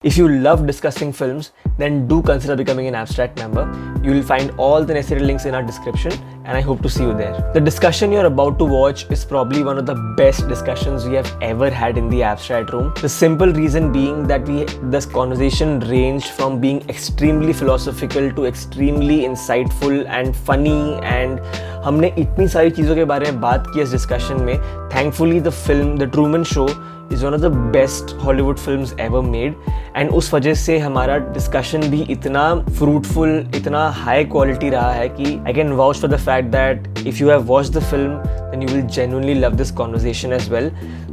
If you love discussing films, then do consider becoming an abstract member. You will find all the necessary links in our description, and I hope to see you there. The discussion you're about to watch is probably one of the best discussions we have ever had in the abstract room. The simple reason being that this conversation ranged from being extremely philosophical to extremely insightful and funny, and हमने इतनी सारी चीज़ों के बारे में बात की इस डिस्कशन में. Thankfully, the film The Truman Show is one of the best Hollywood films ever made, and उस वजह से हमारा डिस्कशन भी इतना फ्रूटफुल, इतना हाई क्वालिटी रहा है कि I can vouch for the fact that if you have watched the film, then you will genuinely love this conversation as well.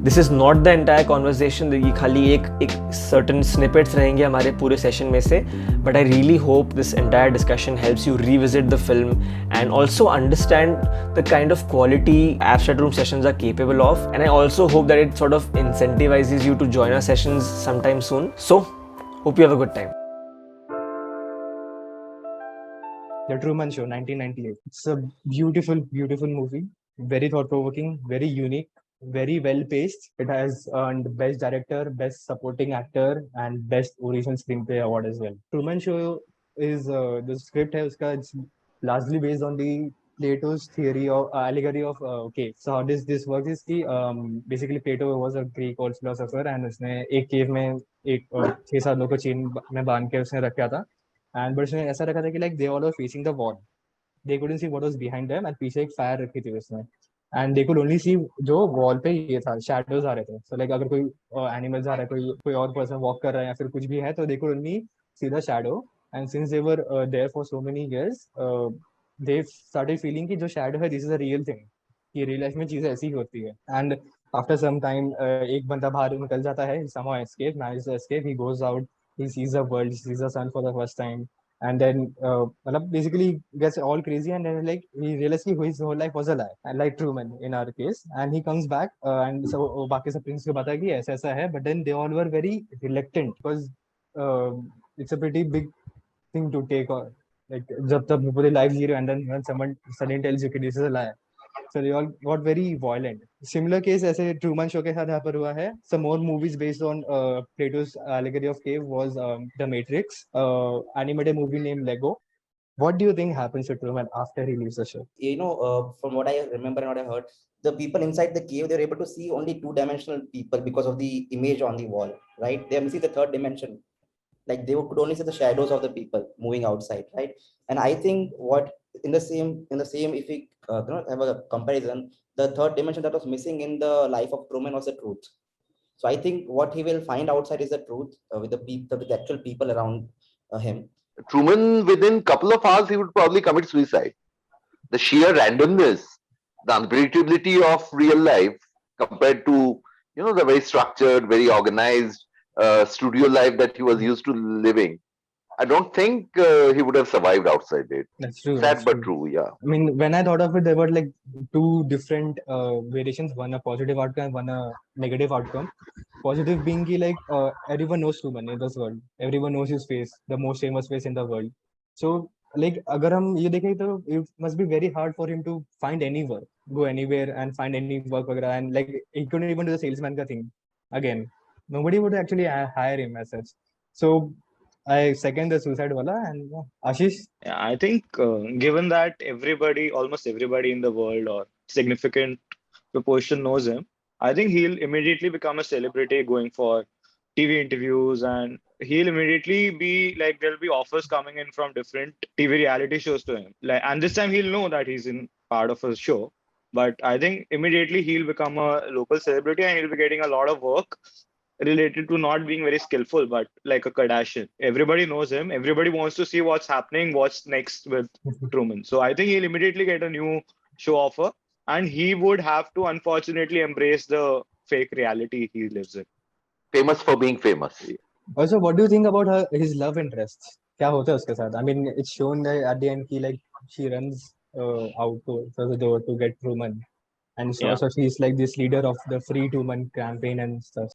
This is not the entire conversation, ये खाली एक certain snippets रहेंगे हमारे पूरे session में से, but I really hope this entire discussion helps you revisit the film and also understand the kind of quality abstract room sessions are capable of, and I also hope that it sort of incentivizes you to join our sessions sometime soon. So, hope you have a good time. The Truman Show, 1998. It's a beautiful, beautiful movie. Very thought-provoking, very unique, very well-paced. It has earned Best Director, Best Supporting Actor, and Best Original Screenplay award as well. Truman Show is the script it's largely based on the Plato's theory of allegory of cave. So how does this work is कि basically Plato was a Greek old philosopher, and उसने एक cave में एक 6-7 लोगों को chain में बांध के उसने रखा था, and but उसने ऐसा रखा था कि like they all were facing the wall. They couldn't see what was behind them, and पीछे एक फायर रखी थी उसने, and they could only see जो वॉल पे ये था, shadows आ रहे थे. So like अगर कोई animals आ रहा है, कोई और person walk कर रहा है या फिर कुछ भी है, तो they could only see the shadow. And since they were there for so many years, they started feeling कि जो shadow है, this is a real thing, कि real life में चीजें ऐसी ही होती है. And after some time, एक बंदा बाहर निकल जाता है, somehow escape, manages to escape. He goes out, he sees the world, he sees the sun for the first time, and then basically gets all crazy, and then like he realizes his whole life was a lie, and like Truman in our case. And he comes back, and so बाकी सब Prince को पता है कि ऐसा ऐसा है, but then they all were very reluctant because it's a pretty big thing to take on. Like जब तक पूरे life जी रहे, and then when someone suddenly tells you कि this is a lie, so they all got very violent. Similar case ऐसे Truman Show के साथ यहाँ पर हुआ है. Some more movies based on Plato's allegory of cave was The Matrix, animated movie named Lego. What do you think happens to Truman after he leaves the show? From what I remember and what I heard, the people inside the cave, they're able to see only two-dimensional people because of the image on the wall, right? They see the third dimension. Like they could only see the shadows of the people moving outside, right? And I think what in the same, if we have a comparison, the third dimension that was missing in the life of Truman was the truth. So I think what he will find outside is the truth with the actual people around him. Truman, within a couple of hours, he would probably commit suicide. The sheer randomness, the unpredictability of real life compared to, the very structured, very organized studio life that he was used to living, I don't think he would have survived outside it. That's true. Sad but true, yeah. I mean, when I thought of it, there were like two different variations, one a positive outcome, one a negative outcome. Positive being like everyone knows Truman in this world. Everyone knows his face, the most famous face in the world. So like अगर हम ये देखें तो it must be very hard for him to find any work, go anywhere and find any work वगैरह, and like he couldn't even do the salesman का thing. Again, nobody would actually hire him as such. So I second the suicide wala. And Ashish? Yeah, I think given that almost everybody in the world or significant proportion knows him, I think he'll immediately become a celebrity going for TV interviews, and he'll immediately be like, there'll be offers coming in from different TV reality shows to him. Like, and this time he'll know that he's in part of a show, but I think immediately he'll become a local celebrity and he'll be getting a lot of work related to not being very skillful, but like a Kardashian. Everybody knows him. Everybody wants to see what's happening, what's next with Truman. So I think he'll immediately get a new show offer, and he would have to unfortunately embrace the fake reality he lives in. Famous for being famous. Also, what do you think about his love interests? क्या होता है उसके साथ? I mean, it's shown that at the end, like she runs out to the door to get Truman, and so she's like this leader of the Free Truman campaign and stuff.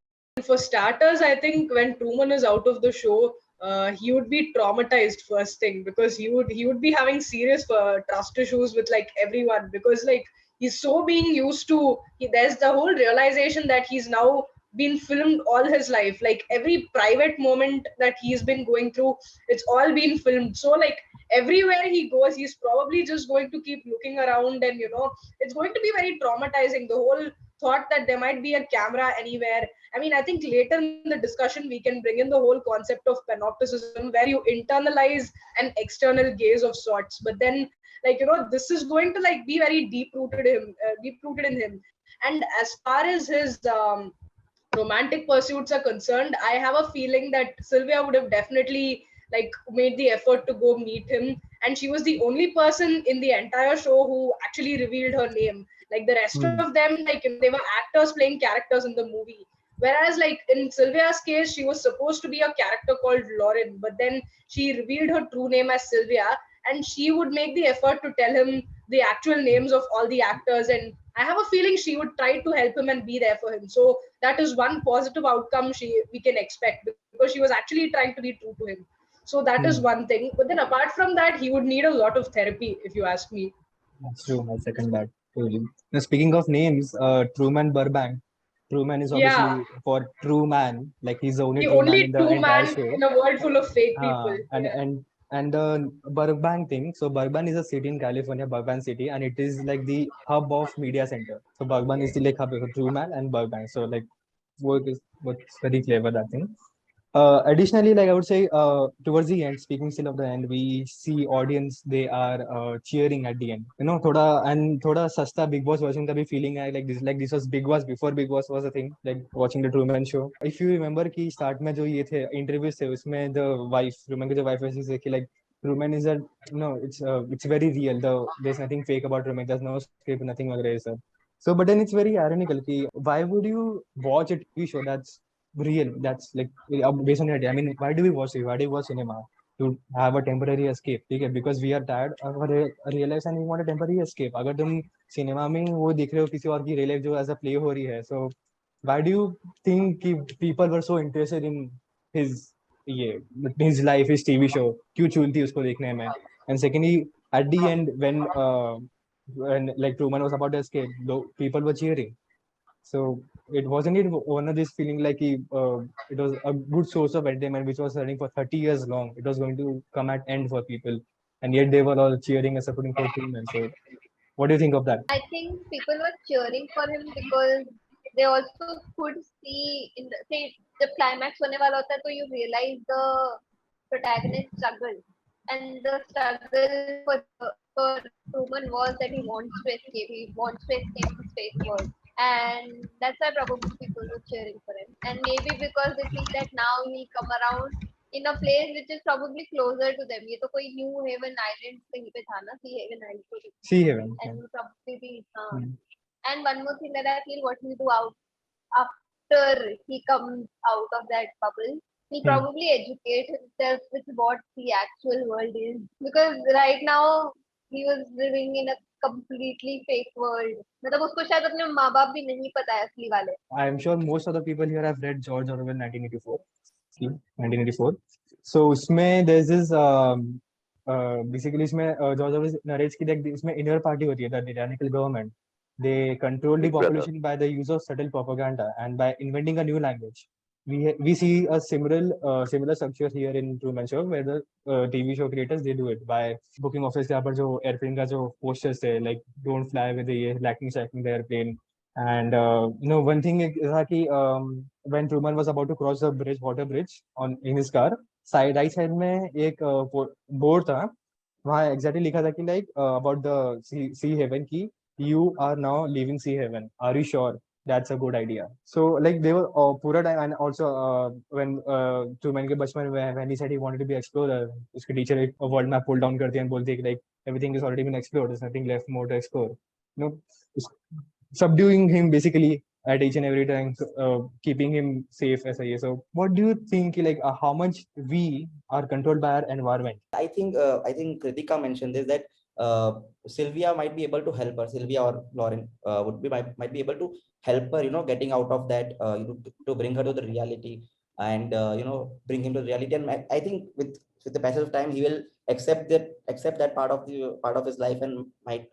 For starters, I think when Truman is out of the show, he would be traumatized first thing, because he would be having serious trust issues with like everyone, because like he's so being used to. There's the whole realization that he's now been filmed all his life. Like every private moment that he's been going through, it's all been filmed. So like everywhere he goes, he's probably just going to keep looking around, and it's going to be very traumatizing. The whole thought that there might be a camera anywhere. I mean, I think later in the discussion we can bring in the whole concept of panopticism, where you internalize an external gaze of sorts. But then, like this is going to like be very deep rooted in him. And as far as his romantic pursuits are concerned, I have a feeling that Sylvia would have definitely like made the effort to go meet him, and she was the only person in the entire show who actually revealed her name. Like the rest of them, like they were actors playing characters in the movie. Whereas like in Sylvia's case, she was supposed to be a character called Lauren, but then she revealed her true name as Sylvia, and she would make the effort to tell him the actual names of all the actors. And I have a feeling she would try to help him and be there for him. So that is one positive outcome we can expect, because she was actually trying to be true to him. So that is one thing. But then apart from that, he would need a lot of therapy, if you ask me. That's true. I second that. Totally. Now, speaking of names, Truman Burbank. Truman is Yeah, obviously for true man. Like he's the only the true man only in the true entire man show. in a world full of fake people. And Yeah. and and the Burbank thing. So Burbank is a city in California, Burbank City, and it is like the hub of media center. So Burbank is the like hub of Truman and Burbank. So like what's very clever that thing. Additionally, like I would say, towards the end, speaking still of the end, we see audience they are cheering at the end. Thoda sasta Big Boss watching the feeling I like this was Big Boss before Big Boss was a thing. Like watching the Truman Show. If you remember, कि start में जो ये थे interviews थे उसमें the wife Truman की जो wife है कि like Truman is a no, it's very real. There's nothing fake about Truman. There's no script, nothing वगैरह ये सब. So, but then it's very ironical. कि why would you watch a TV show that's real? That's like based on your idea. I mean, why do we watch it? Why do we watch cinema? To have a temporary escape, ठीक है? Because we are tired of our real life and we want a temporary escape. अगर तुम cinema में वो देख रहे हो किसी और की real life जो as a play हो रही है, so why do you think कि people were so interested in his ये his life, his TV show? क्यों चुन थी उसको देखने में? And secondly, at the end when like Truman was about to escape, people were cheering. So it wasn't it one of this feeling like it was a good source of entertainment which was running for 30 years long. It was going to come at end for people, and yet they were all cheering and supporting for Truman. So what do you think of that? I think people were cheering for him because they also could see in the say the climax होने वाला होता है तो you realize the protagonist struggle, and the struggle for Truman was that he wants to escape. He wants to escape his fake world, and that's why probably people were cheering for him. And maybe because they think that now he'll come around in a place which is probably closer to them. ये तो कोई New Haven Island कहीं पे था ना, Sea Haven Island. See heaven. And he'll probably be and one more thing that I feel what he'll do out after he comes out of that bubble, he'll probably educate himself with what the actual world is. Because right now he was living in a completely fake world. मतलब उसको शायद अपने माँ बाप भी नहीं पता है असली वाले. I am sure most of the people here have read George Orwell 1984. 1984. So उसमें there's this basically इसमें George Orwell narrates कि like इसमें inner party होती है, the tyrannical government. They control the population by the use of subtle propaganda and by inventing a new language. We see a similar structure here in Truman Show, where the TV show creators they do it by booking office के ऊपर जो airplane का जो posters थे like don't fly with the lacking the airplane. And one thing is that when Truman was about to cross the water bridge in his car, right side में एक board था, वहाँ exactly लिखा था कि like about the sea haven की you are now leaving sea haven. Are you sure? That's a good idea. So like they were पूरा time, and also when Truman के बचपन में when he said he wanted to be explorer, उसके teacher एक world map pull down करती है and बोलती है कि like everything is already been explored. There's nothing left more to explore. Subduing him basically at each and every time, keeping him safe as a year. So what do you think like how much we are controlled by our environment? I think Kritika mentioned this, that Sylvia might be able to help her. Sylvia or Lauren might be able to help her, getting out of that, to bring her to the reality, and bring him to reality. And I think with the passage of time, he will accept that part of his life, and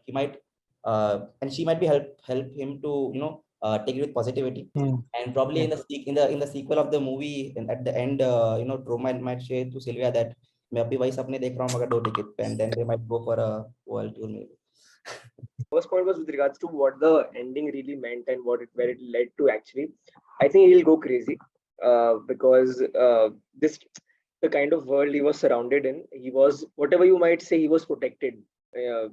he might and she might be help him to take it with positivity. Hmm. And probably Yeah. in the sequel of the movie, and at the end, Truman might say to Sylvia that मैं अभी वही सपने देख रहा हूँ मगर 2 ticket पे, and then they might go for a world tour maybe. First point was with regards to what the ending really meant and where it led to. Actually, I think he'll go crazy because this the kind of world he was surrounded in. He was, whatever you might say, he was protected.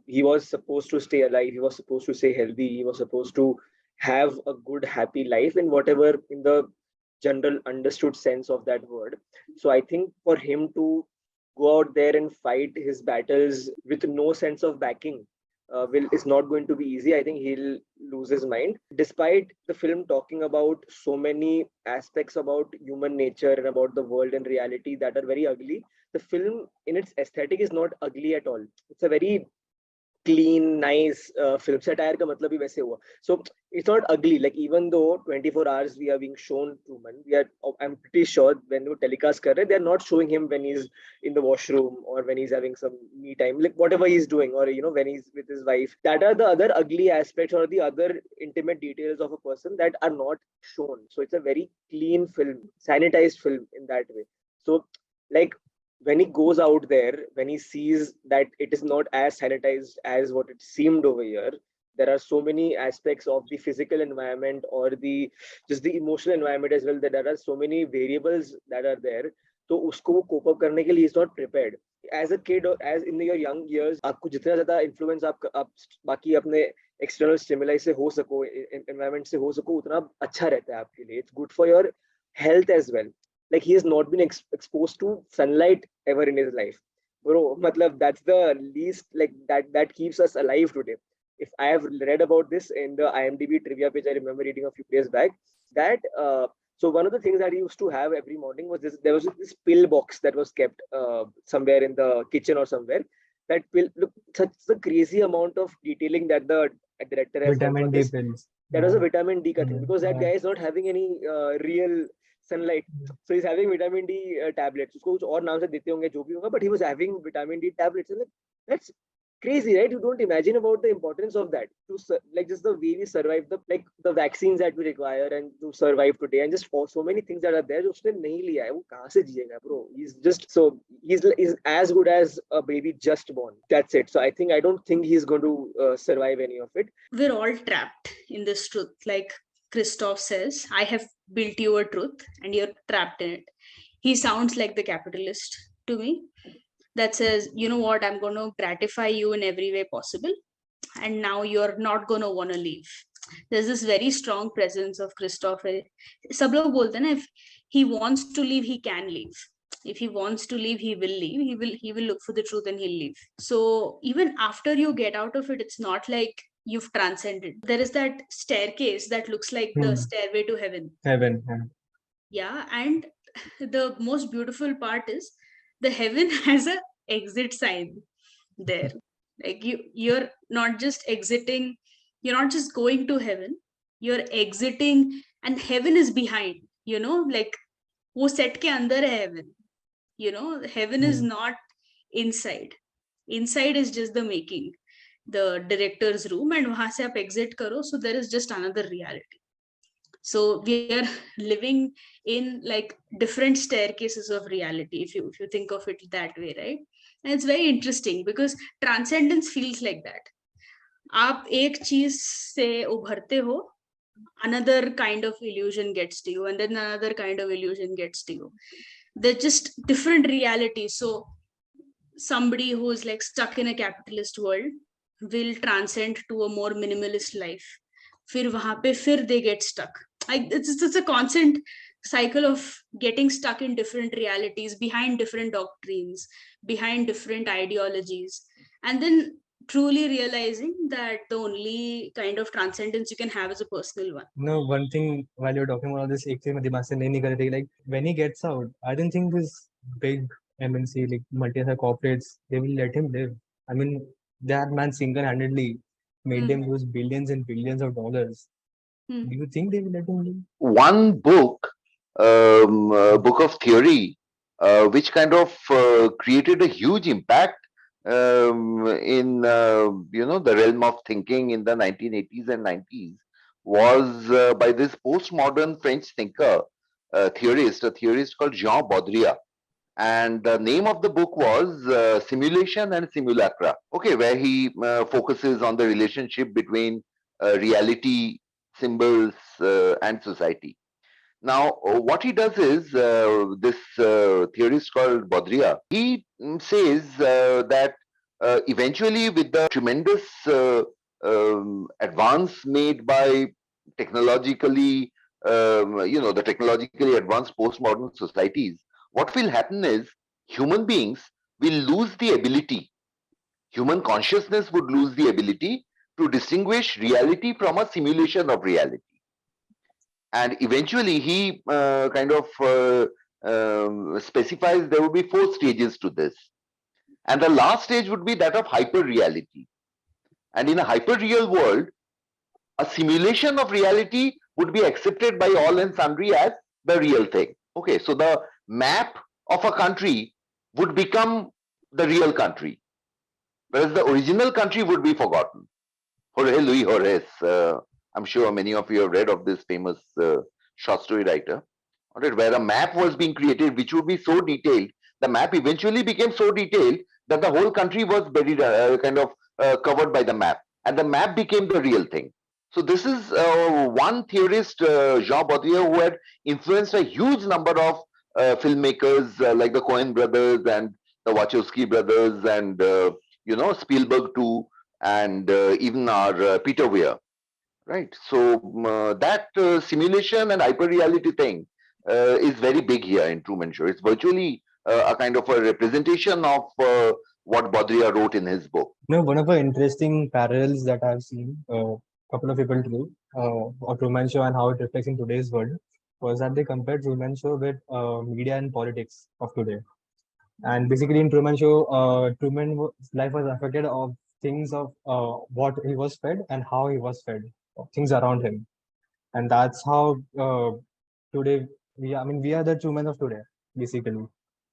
He was supposed to stay alive. He was supposed to stay healthy. He was supposed to have a good, happy life in whatever in the general understood sense of that word. So I think for him to go out there and fight his battles with no sense of backing is not going to be easy. I think he'll lose his mind. Despite the film talking about so many aspects about human nature and about the world and reality that are very ugly, the film in its aesthetic is not ugly at all. It's a very clean, nice film. Satire का मतलब ही वैसे हुआ. So it's not ugly. Like even though 24 hours we are being shown Truman, I'm pretty sure when they telecast कर रहे, they're not showing him when he's in the washroom or when he's having some me time, like whatever he's doing, or when he's with his wife. That are the other ugly aspects or the other intimate details of a person that are not shown. So it's a very clean film, sanitized film in that way. So like when he goes out there, when he sees that it is not as sanitized as what it seemed over here, there are so many aspects of the physical environment or the just the emotional environment as well, that there are so many variables that are there. तो उसको वो cope up करने के लिए is not prepared. As a kid or as in your young years, आपको जितना ज़्यादा influence आप बाकी अपने external stimuli से हो सको, environment से हो सको, उतना अच्छा रहता है आपके लिए. It's good for your health as well. Like he has not been exposed to sunlight ever in his life, bro. Matlab, that's the least, like that keeps us alive today. If I have read about this in the IMDb trivia page, I remember reading a few days back that so one of the things that he used to have every morning was this. There was this pill box that was kept somewhere in the kitchen or somewhere. That pill, look, such a crazy amount of detailing that the director has done for Vitamin D this. pills. That was a vitamin D thing, Mhm. because that Yeah. guy is not having any real sunlight. So he's having vitamin D tablets. उसको कुछ और नाम से देते होंगे जो भी होगा, but he was having vitamin D tablets. And like, that's crazy, right? You don't imagine about the importance of that to like just the way we survive the vaccines that we require and to survive today, and just so many things that are there जो उसने नहीं लिया है, वो कहाँ से जिएगा, bro? He's as good as a baby just born. That's it. So I don't think he's going to survive any of it. We're all trapped in this truth. Like Christoph says, I have built you a truth and you're trapped in it. He sounds like the capitalist to me that says, you know what, I'm going to gratify you in every way possible. And now you're not going to want to leave. There's this very strong presence of Christoph. सब लोग बोलते हैं ना, if he wants to leave, he can leave. If he wants to leave, he will leave. He will look for the truth and he'll leave. So even after you get out of it, it's not like you've transcended. There is that staircase that looks like the stairway to heaven. Heaven. Yeah, and the most beautiful part is the heaven has a exit sign there. Like you're not just exiting, you're not just going to heaven, you're exiting, and heaven is behind, like wo set ke andar hai heaven. Heaven is not inside. Inside is just the making, the director's room, and wahan se aap exit karo, so there is just another reality. So we are living in like different staircases of reality, if you think of it that way, right? And it's very interesting because transcendence feels like that. आप एक चीज से उभरते हो, another kind of illusion gets to you, and then another kind of illusion gets to you. They're just different realities. So somebody who is like stuck in a capitalist world will transcend to a more minimalist life. फिर वहां पे फिर they get stuck. It's a constant cycle of getting stuck in different realities, behind different doctrines, behind different ideologies, and then truly realizing that the only kind of transcendence you can have is a personal one. No, one thing while you're talking about this, ek thing dimag se nahi nikal rahi, like when he gets out, I don't think this big MNC, like multinational corporates, they will let him live. I mean, that man single-handedly made them lose billions and billions of dollars. Do you think they will let him live? One book, book of theory, which kind of created a huge impact in the realm of thinking in the 1980s and 90s, was by this postmodern French thinker, a theorist called Jean Baudrillard. And the name of the book was Simulation and Simulacra. Okay, where he focuses on the relationship between reality, symbols, and society. Now, what he does is this theorist called Baudrillard. He says that eventually, with the tremendous advance made by technologically, the technologically advanced postmodern societies, what will happen is human beings will lose the ability, human consciousness would lose the ability to distinguish reality from a simulation of reality. And eventually he specifies there will be 4 stages to this. And the last stage would be that of hyper reality. And in a hyper real world, a simulation of reality would be accepted by all and sundry as the real thing. Okay, so the map of a country would become the real country, whereas the original country would be forgotten. Jorge Luis Borges, I'm sure many of you have read of this famous short story writer, where a map was being created which would be so detailed. The map eventually became so detailed that the whole country was buried, covered by the map, and the map became the real thing. So this is one theorist, Jean Baudrillard, who had influenced a huge number of filmmakers like the Coen brothers and the Wachowski brothers, and Spielberg too, and even our Peter Weir, right? So that simulation and hyper reality thing is very big here in Truman Show. It's virtually a kind of a representation of what Baudrillard wrote in his book. One of the interesting parallels that I've seen a couple of people do of Truman Show and how it reflects in today's world was that they compared Truman Show with media and politics of today. And basically in Truman Show, Truman's life was affected of things of what he was fed and how he was fed, things around him. And that's how today we are the Truman of today, basically.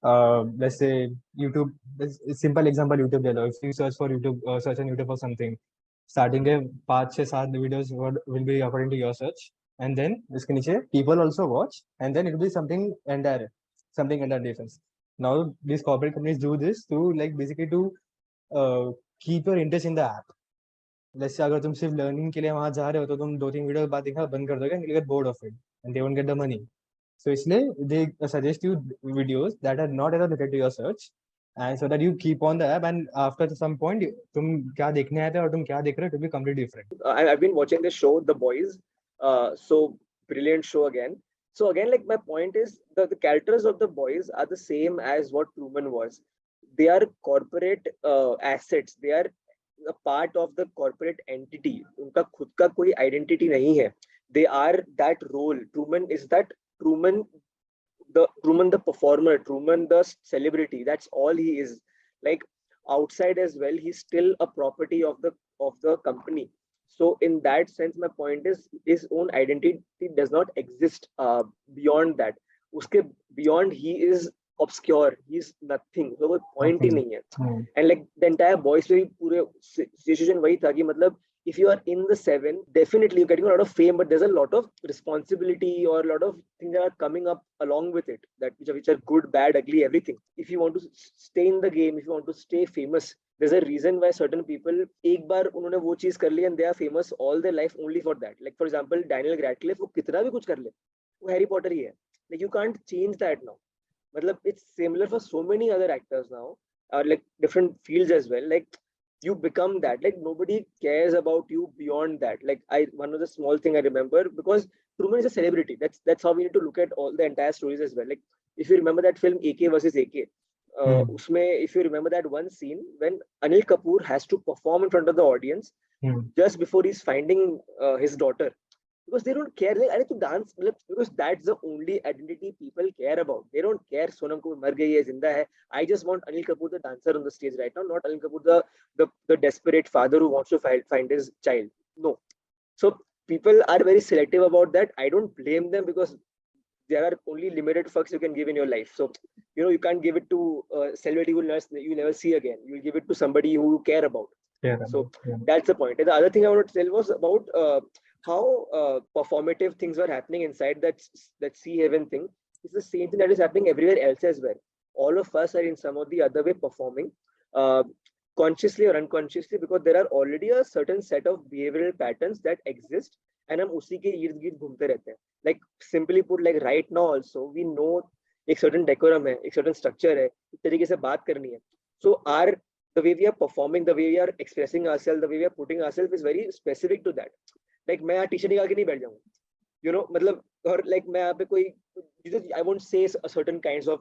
Let's say YouTube, a simple example, YouTube. If you search for YouTube, search on YouTube for something, starting के 5-6-7 videos will be according to your search, and then इसके नीचे people also watch, and then it will be something entire difference. Now these corporate companies do this to basically to keep your interest in the app. Let's say अगर तुम सिर्फ learning के लिए वहाँ जा रहे हो तो तुम 2-3 वीडियो बाद देखना बंद कर दोगे and you'll get bored of it and they won't get the money. So इसलिए they suggest you videos that are not related to your search, and so that you keep on the app, and after some point तुम क्या देखने आए थे और तुम क्या देख रहे हो, it will be completely different. I've been watching this show, The Boys. So brilliant show again. So again, my point is the characters of The Boys are the same as what Truman was. They are corporate assets. They are a part of the corporate entity. उनका खुद का कोई identity नहीं है. They are that role. Truman is that Truman the performer, Truman the celebrity. That's all he is. Outside as well, he's still a property of the company. So in that sense, my point is his own identity does not exist beyond that. Uske beyond he is obscure. He's nothing. So कोई point ही नहीं है. And the entire Boys में पूरे situation वही था कि मतलब if you are in the 7, definitely you're getting a lot of fame, but there's a lot of responsibility or a lot of things that are coming up along with it, that which are good, bad, ugly, everything. If you want to stay in the game, if you want to stay famous, there's a reason why certain people एक बार उन्होंने वो चीज कर ली and they are famous all their life only for that. For example, Daniel Radcliffe, वो कितना भी कुछ कर ले, वो Harry Potter ही है. You can't change that now. मतलब it's similar for so many other actors now, or different fields as well. You become that. Nobody cares about you beyond that. One of the small thing I remember, because Truman is a celebrity. That's how we need to look at all the entire stories as well. If you remember that film AK versus AK, usme, if you remember that one scene when Anil Kapoor has to perform in front of the audience just before he's finding his daughter, because they don't care. I need to dance, because that's the only identity people care about. They don't care Sonam Kapoor mar gayi hai, zinda hai. I just want Anil Kapoor the dancer on the stage right now, not Anil Kapoor the desperate father who wants to find his child. No. So people are very selective about that. I don't blame them, because there are only limited fucks you can give in your life. So you can't give it to a celebrity you never see again. You'll give it to somebody who you care about. So that's the point. And the other thing I wanted to tell was about how performative things were happening inside that sea heaven thing is the same thing that is happening everywhere else as well. All of us are in some or the other way performing, uh, consciously or unconsciously, because there are already a certain set of behavioral patterns that exist, and हम उसी के इर्द गिर्द घूमते रहते हैं. Like simply put, like right now also we know एक certain decorum है, एक certain structure है, इस तरीके से बात करनी है. So our the way we are performing, the way we are expressing ourselves, the way we are putting ourselves is very specific to that. Like मैं यहाँ टी-शर्ट निकाल के नहीं बैठ जाऊँ, मतलब, और like मैं यहाँ पे कोई, I won't say a certain kinds of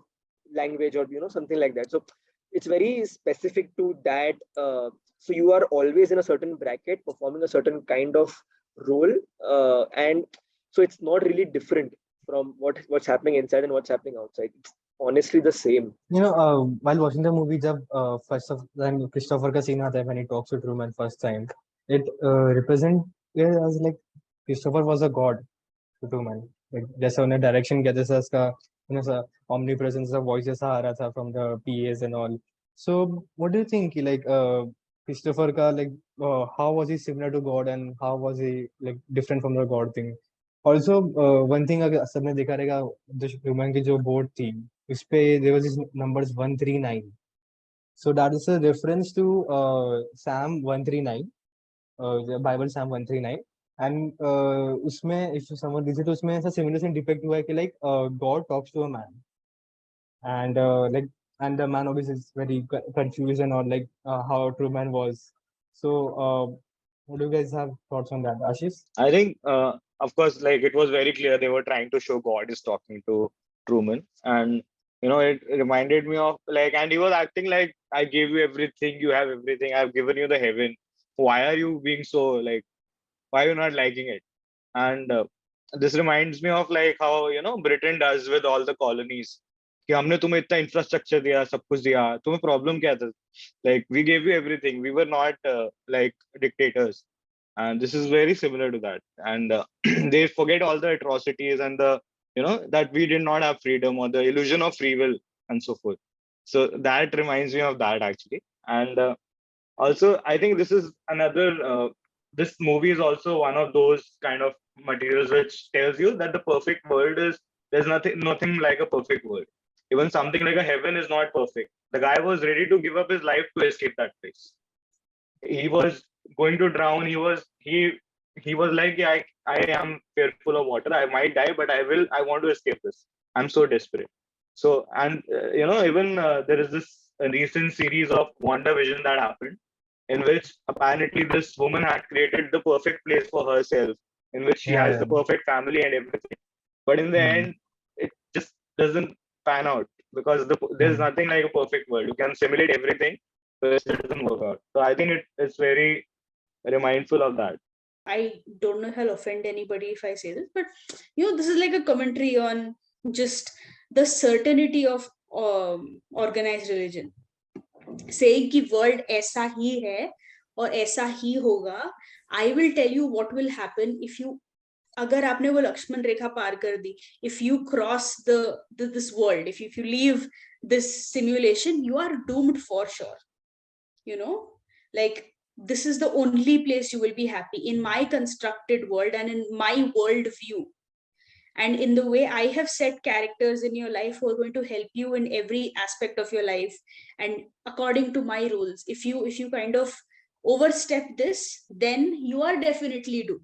language or something like that. So it's very specific to that. So you are always in a certain bracket performing a certain kind of role, and so it's not really different from what's happening inside and what's happening outside. It's honestly the same. While watching the movie, जब first of time Christopher का scene आता है when he talks to Truman first time, it represent as like Christopher was a god to Truman. Like जैसे उन्हें direction किया, जैसे उसका omnipresence of voice जैसा आ रहा था from the PAs and all. So what do you think? Like Christopher का like how was he similar to God and how was he like different from the God thing? Also one thing अगर सबने देखा रहेगा, जो Truman की जो board थी, उस पे there was this numbers 139. So that is a reference to Psalm 139, the Bible Psalm 139. And उसमें if someone reads it, तो उसमें ऐसा similar scene depict हुआ है कि like God talks to a man, and like and the man obviously is very confused and all, like how Truman was. So what do you guys have thoughts on that, Ashish? I think, of course, like it was very clear they were trying to show God is talking to Truman, and it reminded me of like, and he was acting like, I gave you everything, you have everything, I've given you the heaven. Why are you being so like? Why are you not liking it? And this reminds me of like how Britain does with all the colonies. कि हमने तुम्हें इतना infrastructure दिया, सब कुछ दिया, तुम्हें problem क्या था? Like we gave you everything. We were not like dictators. And this is very similar to that, and they forget all the atrocities and the that we did not have freedom or the illusion of free will and so forth. So that reminds me of that actually. And also I think this is another this movie is also one of those kind of materials which tells you that the perfect world is, there's nothing like a perfect world. Even something like a heaven is not perfect. The guy was ready to give up his life to escape that place. He was going to drown. He was like, yeah, I am fearful of water, I might die, but I want to escape this, I'm so desperate. So, and even there is this recent series of WandaVision that happened, in which apparently this woman had created the perfect place for herself, in which she has the perfect family and everything, but in the end it just doesn't pan out, because there's nothing like a perfect world. You can simulate everything, but it still doesn't work out. So I think it's very remindful of that. I don't know if I'll offend anybody if I say this, but this is like a commentary on just the certainty of organized religion. Saying कि world ऐसा ही है और ऐसा ही होगा. I will tell you what will happen if you, अगर आपने वो लक्ष्मण रेखा पार कर दी, if you cross this world, if you leave this simulation, you are doomed for sure. Like this is the only place you will be happy in my constructed world and in my world view, and in the way I have set characters in your life who are going to help you in every aspect of your life and according to my rules. If you kind of overstep this, then you are definitely doomed.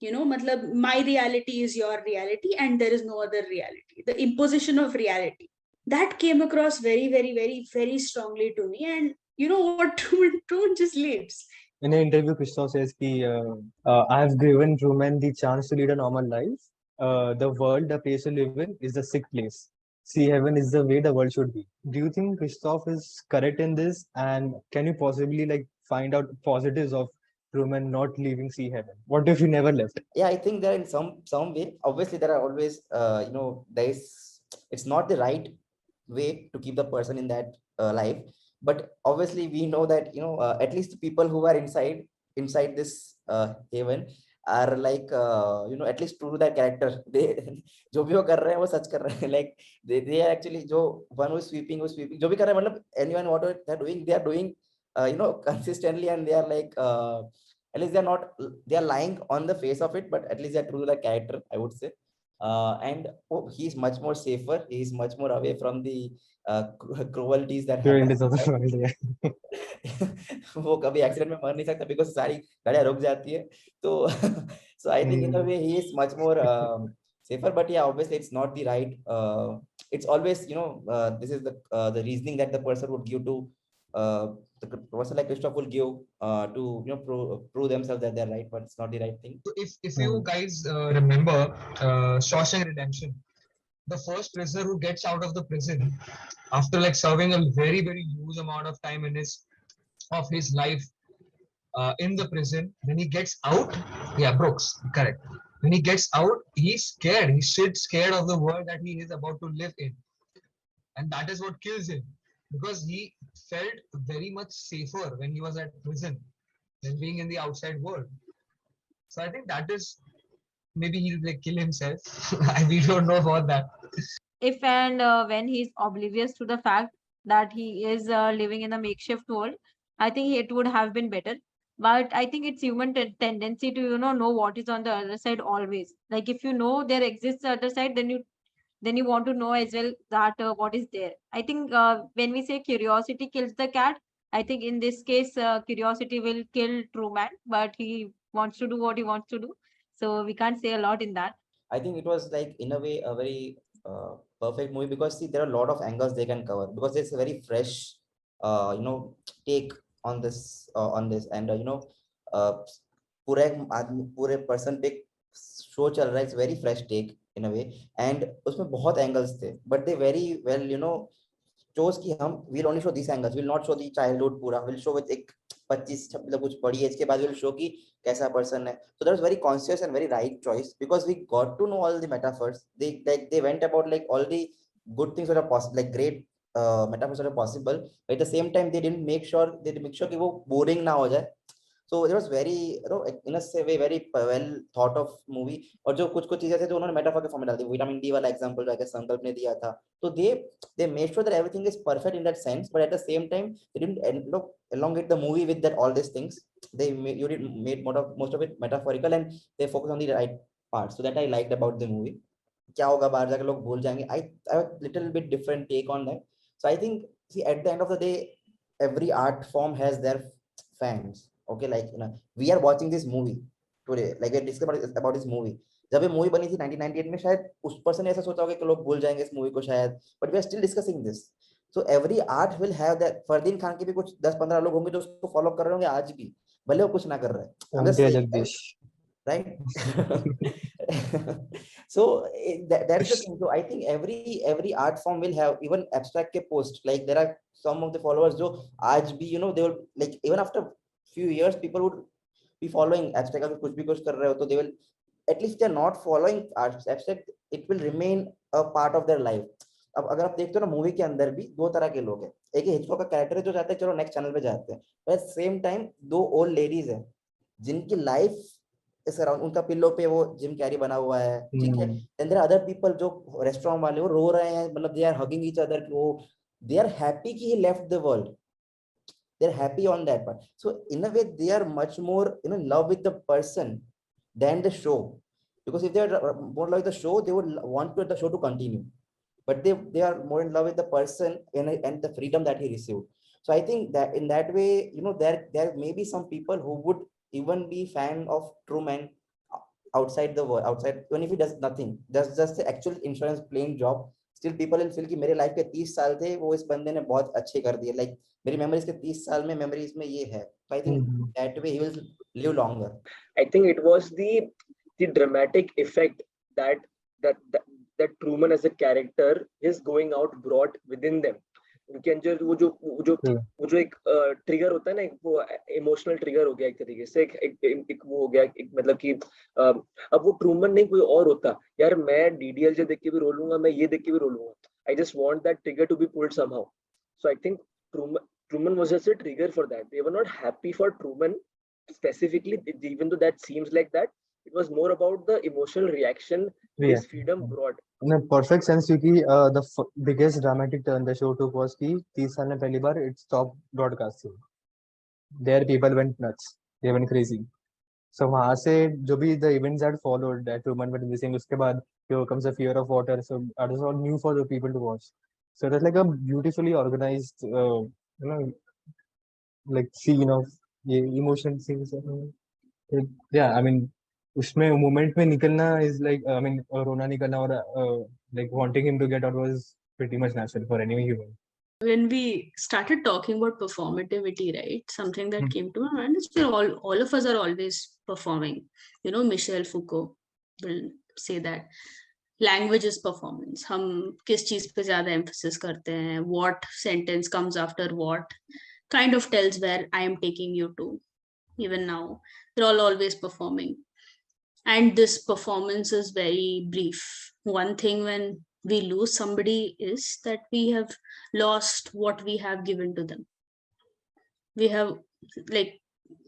Matlab, my reality is your reality and there is no other reality. The imposition of reality that came across very, very, very, very strongly to me. And you know what? Truman just leaves. In an interview, Christoph says, I have given Truman the chance to lead a normal life. The world, the place to live in, is the sick place. See, heaven is the way the world should be. Do you think Christoph is correct in this? And can you possibly like find out positives of Truman not leaving sea heaven? What if he never left? Yeah, I think that in some way, obviously there are always it's not the right way to keep the person in that life, but obviously we know that at least the people who are inside this heaven are like at least true to their character. They जो भी वो कर रहे हैं वो सच कर रहे हैं. Like they are actually, जो one who is sweeping जो भी कर रहे हैं, मतलब anyone what they're doing, they are doing consistently, and they are like At least they are lying on the face of it, but at least they are true to the character, I would say. And he's much more safer. He's much more away from the cruelties that happen. Cruelties of the world, yeah. वो कभी accident में मर नहीं सकता because सारी गाड़ियां रुक जाती है. तो so I think in a way he is much more safer, but yeah, obviously it's not the right. It's always, this is the reasoning that the person would give to the person like Christoph will give to prove themselves that they're right, but it's not the right thing. So if you guys remember Shawshank Redemption, the first prisoner who gets out of the prison after like serving a very huge amount of time of his life in the prison, when he gets out, yeah, Brooks, correct. When he gets out, he's scared. He's shit scared of the world that he is about to live in, and that is what kills him, because he felt very much safer when he was at prison than being in the outside world. So I think that is, maybe he'll like kill himself. We don't know about that. If and when he's oblivious to the fact that he is living in a makeshift world, I think it would have been better. But I think it's human tendency to know what is on the other side always. Like if you know there exists the other side, then you want to know as well that what is there. I think when we say curiosity kills the cat, I think in this case curiosity will kill Truman, but he wants to do what he wants to do. So we can't say a lot in that. I think it was like in a way a very perfect movie, because see, there are a lot of angles they can cover, because it's a very fresh take on this and पूरे person पे show चल रहा है. It's very fresh take in a way, and उसमें बहुत angles थे, but they very well chose कि हम will only show these angles, will not show the childhood पूरा, will show with एक 25 मतलब कुछ बड़ी एज के बाद will show कि कैसा person है. So that was very conscious and very right choice, because we got to know all the metaphors. They went about like all the good things that are possible, like great metaphors that are possible, but at the same time they make sure कि वो boring ना हो जाए. So it was very in a way very well thought of movie. और जो कुछ चीजें थे जो उन्होंने metaphor के फॉर्म में डाल दी, विटामिन डी वाला एग्जांपल जो संकल्प ने दिया था, तो they made sure that everything is perfect in that sense, but at the same time they didn't elongate the movie with that all these things. They made most of it metaphorical, and they focus on the right part. So that I liked about the movie. क्या होगा बाहर जाकर लोग भूल जाएंगे. I have a little bit different take on that. So I think, see, at the end of the day, every art form has their fans. Okay, like we are watching this movie today, like I discussed about this movie. जब ये movie बनी थी 1998 में, शायद उस person ने ऐसा सोचा होगा कि लोग भूल जाएंगे इस मूवी को शायद, but we are still discussing this. So every art will have that. Fardeen Khan के भी कुछ 10-15 लोग होंगे जो उसको फॉलो कर रहे होंगे आज भी, भले वो कुछ ना कर रहे हैं. Right? So that's the thing. So I think every art form will have, even abstract के post, like there are some of the followers जो आज भी they will, like even after few years people would be following abstract. अगर कुछ भी कुछ कर रहे हो तो they will, at least they're not following abstract, it will remain a part of their life. अब अगर आप देखते हो ना, मूवी के अंदर भी दो तरह के लोग हैं. एक हिचकॉक का कैरेक्टर है जो चाहते हैं चलो नेक्स्ट चैनल पे जाते हैं, but सेम टाइम दो ओल्ड लेडीज हैं जिनकी लाइफ इस अराउंड, उनका पिल्लो पे वो जिम कैरी बना हुआ है, ठीक है. And there are other people जो रेस्टोरेंट वाले वो रो रहे हैं, मतलब they are hugging each other, वो दे आर हैप्पी कि he left the world. They're happy on that part. So in a way they are much more in love with the person than the show, because if they are more like the show, they would want the show to continue, but they are more in love with the person and the freedom that he received. So I think that in that way, there may be some people who would even be fan of Truman outside the world, outside, even if he does nothing, does just the actual insurance playing job, still people will feel कि मेरे life के 30 साल थे वो इस बंदे ने बहुत अच्छे कर दिए, like मेरी मेमोरीज के 30 साल में मेमोरीज में ये है. So I think that way he will live longer. I think it was the dramatic effect that Truman as a character is going out brought within them. You can just वो जो एक trigger होता है ना, वो emotional trigger हो गया एक तरीके से, एक वो हो गया, एक मतलब कि अब वो ट्रूमन नहीं कोई और होता, यार मैं डीडीएलजे देख के भी रो लूंगा, मैं ये देख के भी रो लूंगा. I just want that trigger to be pulled somehow. So I think Truman was just a trigger for that. They were not happy for Truman specifically, even though that seems like that. It was more about the emotional reaction his freedom brought. In a perfect sense, क्योंकि the biggest dramatic turn the show took was कि 30 साल में पहली बार it stopped broadcasting. There people went nuts. They went crazy. So वहाँ से जो भी the events that followed, that Truman went missing, उसके बाद here comes a fear of water. So that was all new for the people to watch. So it was like a beautifully organized, like scene of ये emotion scenes. Yeah, I mean, उसमें moment में निकलना is like, I mean, रोना निकलना और like wanting him to get out was pretty much natural for any human. When we started talking about performativity, right, something that came to my mind is all of us are always performing. You know, Michel Foucault will say that language is performance. हम किस चीज पे ज्यादा emphasis करते हैं, what sentence comes after what kind of tells where I am taking you to. Even now, they're all always performing, and this performance is very brief. One thing when we lose somebody is that we have lost what we have given to them. We have, like,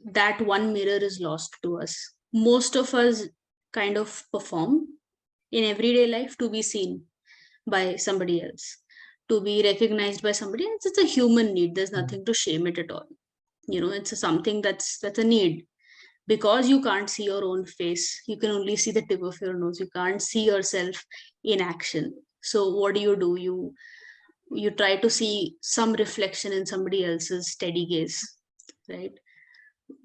that one mirror is lost to us. Most of us kind of perform in everyday life to be seen by somebody else, to be recognized by somebody else. It's a human need. There's nothing to shame it at all. You know, it's something that's a need. Because you can't see your own face, you can only see the tip of your nose. You can't see yourself in action. So what do? You try to see some reflection in somebody else's steady gaze, right?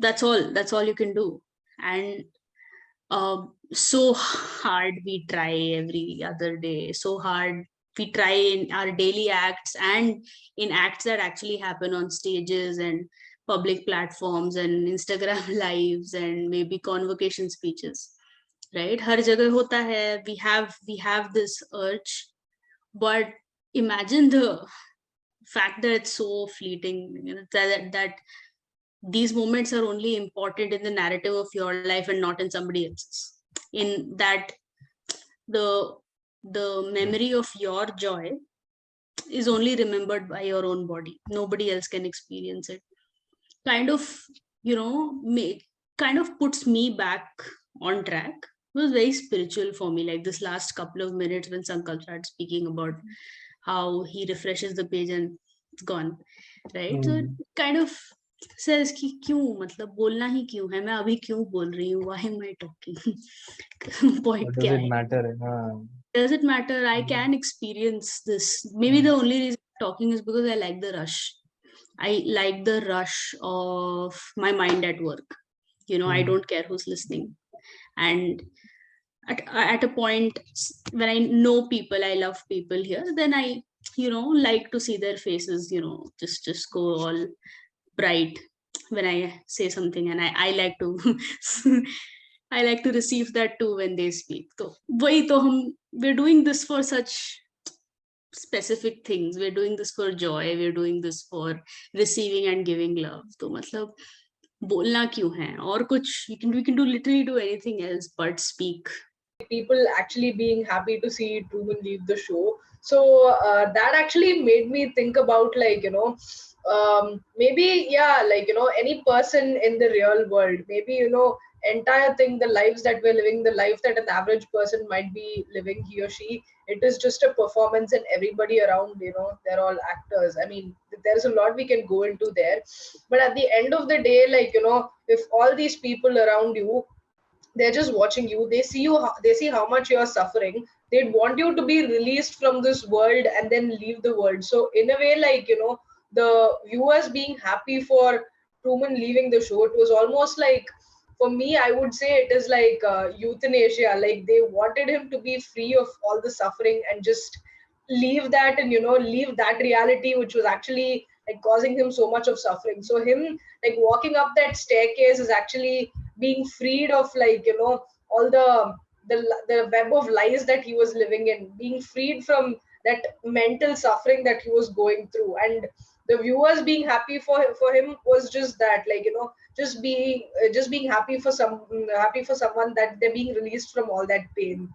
That's all you can do. And so hard we try every other day, so hard we try in our daily acts and in acts that actually happen on stages and public platforms and Instagram lives and maybe convocation speeches, right? Har jagah hota hai, we have this urge, but imagine the fact that it's so fleeting, you know, that these moments are only important in the narrative of your life and not in somebody else's. In that the memory of your joy is only remembered by your own body. Nobody else can experience it. Kind of, you know, kind of puts me back on track. It was very spiritual for me, like this last couple of minutes when Sankalp started speaking about how he refreshes the page and it's gone, right? So it kind of says कि क्यों, मतलब बोलना ही क्यों है, मैं अभी क्यों बोल रही हूँ, why am I talking? Point What does क्या it है? matter? Does it matter? I can experience this. Maybe the only reason I'm talking is because I like the rush. I like the rush of my mind at work. You know, I don't care who's listening. And at a point when I know people, I love people here, then I, you know, like to see their faces, you know, just go all bright when I say something, and I like to I like to receive that too when they speak. So we're doing this for such specific things. We're doing this for joy. We're doing this for receiving and giving love. तो मतलब बोलना क्यों है? और कुछ we can do literally do anything else but speak. People actually being happy to see Truman leave the show. So that actually made me think about, like, you know, maybe, yeah, like, you know, any person in the real world, maybe, you know, entire thing, the lives that we're living, the life that an average person might be living, he or she, it is just a performance, and everybody around, you know, they're all actors. I mean, there's a lot we can go into there, but at the end of the day, like, you know, if all these people around you, they're just watching you, they see you, they see how much you're suffering, they'd want you to be released from this world and then leave the world. So in a way, like, you know, the viewers being happy for Truman leaving the show, it was almost like, for me, I would say it is like euthanasia. Like, they wanted him to be free of all the suffering and just leave that, and, you know, leave that reality which was actually like causing him so much of suffering. So him, like, walking up that staircase is actually being freed of, like, you know, all the web of lies that he was living in, being freed from that mental suffering that he was going through. And the viewers being happy for him was just that, like, you know, just being happy for someone that they're being released from all that pain.